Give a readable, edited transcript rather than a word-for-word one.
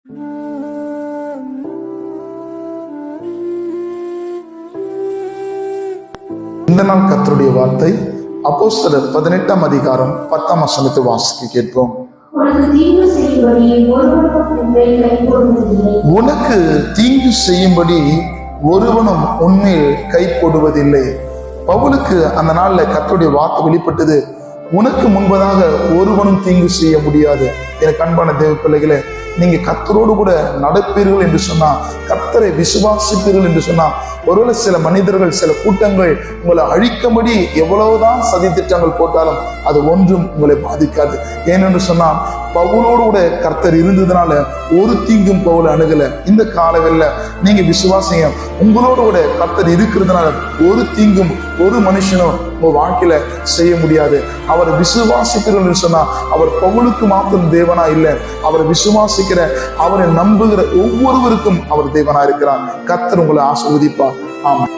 இந்த நாள் கர்த்தருடைய வார்த்தை அப்போஸ்தலர் 18ஆம் அதிகாரம் 10ஆம் வசனத்தை வாசிக்க கேட்போம். உனக்கு தீங்கு செய்யும்படி ஒருவனும் உன்மேல் கை போடுவதில்லை. பவுலுக்கு அந்த நாள்ல கர்த்தருடைய வார்த்தை வெளிப்பட்டது, உனக்கு முன்பதாக ஒருவனும் தீங்கு செய்ய முடியாது. எனக்கு அன்பான தேவ பிள்ளைகளே, நீங்க கர்த்தரோடு கூட நடப்பீர்கள் என்று சொன்னா, கர்த்தரை விசுவாசிப்பீர்கள் என்று சொன்னா, ஒருவேளை சில மனிதர்கள், சில கூட்டங்கள் உங்களை அழிக்கும்படி எவ்வளவுதான் சதி திட்டங்கள் போட்டாலும் அது ஒன்றும் உங்களை பாதிக்காது. ஏனென்று சொன்னால் பவுலோடு கூட கர்த்தர் இருந்ததுனால ஒரு தீங்கும் பவுல அணுகல. இந்த காலங்களில் நீங்க விசுவாசிங்க, உங்களோடு கூட கர்த்தர் இருக்கிறதுனால ஒரு தீங்கும் ஒரு மனுஷனும் உங்க வாழ்க்கையில செய்ய முடியாது. அவரை விசுவாசிக்கிறோம் என்று சொன்னா, அவர் பவுலுக்கு மாத்திரம் தேவனா இல்லை, அவரை விசுவாசிக்கிற, அவரை நம்புகிற ஒவ்வொருவருக்கும் அவர் தேவனா இருக்கிறார். கர்த்தர் உங்களை ஆசீர்வதிப்பார். ஆமாம்.